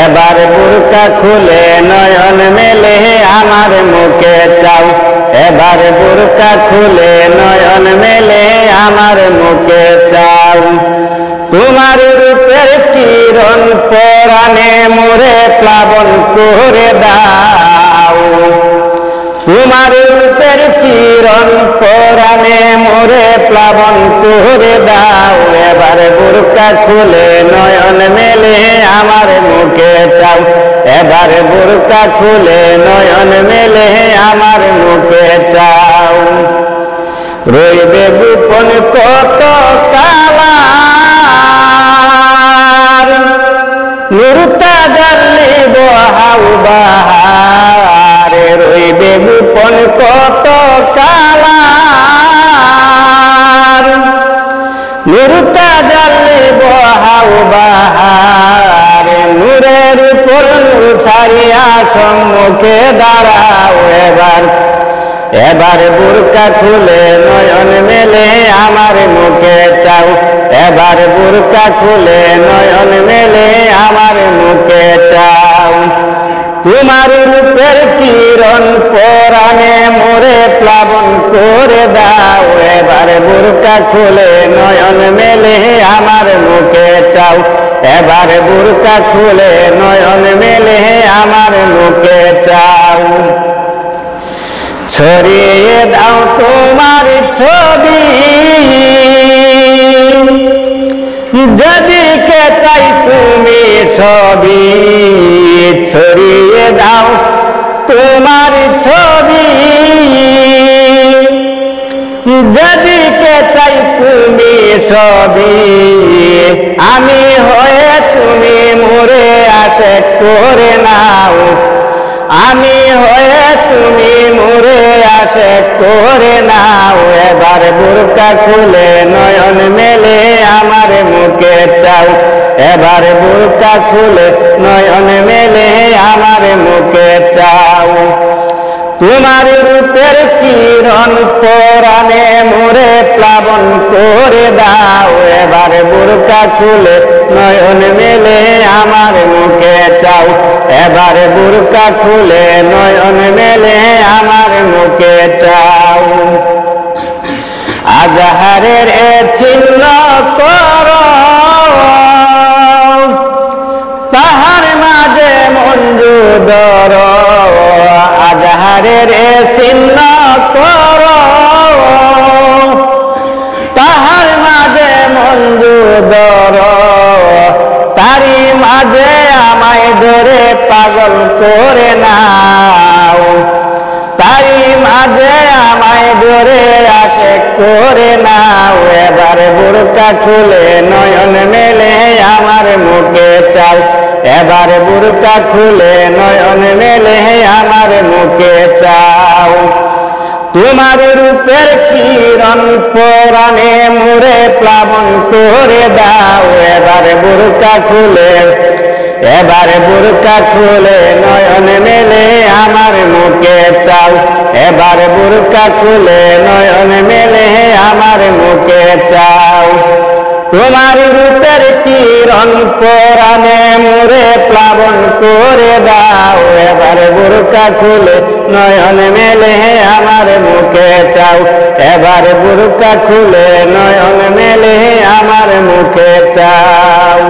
এবার বুরকা খুলে নয়ন মেলে আমার মুখে চাও। এবার বুরকা খুলে নয়ন মেলে আমার মুখে চাও। তোমার রূপের কিরণ পরাণে মোরে প্লাবন করে দাও। তোমার রূপের কিরণ পরাণে মোরে প্লাবন করে দাও। এবার বুরকা খুলে নয়ন মেলে আমার মুখে চাও। এবার বুরকা খুলে নয়ন মেলে আমার মুখে চাও। রইবে গোপন কত কালার নুরতা জানলি বহাউ বাহারে। রইবে গোপন কত কালার নুরতা জানলি বহাউ বাহারে। নূরের উপর নূর ছাড়িয়া সম্মুখে দাঁড়াও। এবার বুরকা খুলে নয়ন মেলে আমার মুখে চাও। এবার বুরকা খুলে নয়ন মেলে আমার মুখে চাও। তোমার রূপের কিরণ পরাণে মোরে প্লাবন করে দাও। এবার বুরকা খুলে নয়ন মেলে আমার মুখে চাও। এবার বুরকা খুলে নয়ন মেলে আমার মুখে চাও। ছড়িয়ে দাও তোমার ছবি যেদিকে চাই তুমি সবই। ছড়িয়ে দাও তোমার ছবি যেদিকে চাই তুমি সবই। আমি হয়ে তুমি মোরে আশেক করে নাও। আমি হয়ে তুমি মোরে আশেক করে নাও। এবার বুরকা খুলে নয়ন মেলে আমার মুখে চাও। এবার বুরকা খুলে নয়ন মেলে আমার মুখে চাও। তোমার রূপের কিরণ পরাণে মোরে প্লাবন করে দাও। এবার বুরকা খুলে নয়ন মেলে আমার মুখে চাও। এবার বুরকা খুলে নয়ন মেলে আমার মুখে চাও। আজহারের চিহ্ন করো তাহার মাঝে মঞ্জু দর। আজহারের চিহ্ন করো তাহার মাঝে মঞ্জু দর। তারি মাঝে আমায় ধরে পাগল করে নাও। তারি মাঝে আমায় ধরে আশেক করে নাও। এবার বুরকা খুলে নয়ন মেলে আমার মুখে চাও। এবার বুরকা খুলে নয়ন মেলে আমার মুখে চাও। তোমার রূপের কিরণ পরাণে মোরে প্লাবন করে দাও। এবার বুরকা খুলে এবার বুরকা খুলে নয়ন মেলে আমার মুখে চাও। এবার বুরকা খুলে নয়ন মেলে আমার মুখে চাও। তোমার রূপের কিরণ পরাণে মোরে প্লাবন করে দাও। এবার বুরকা খুলে নয়ন মেলে আমার মুখে চাও। এবার বুরকা খুলে নয়ন মেলে আমার মুখে চাও।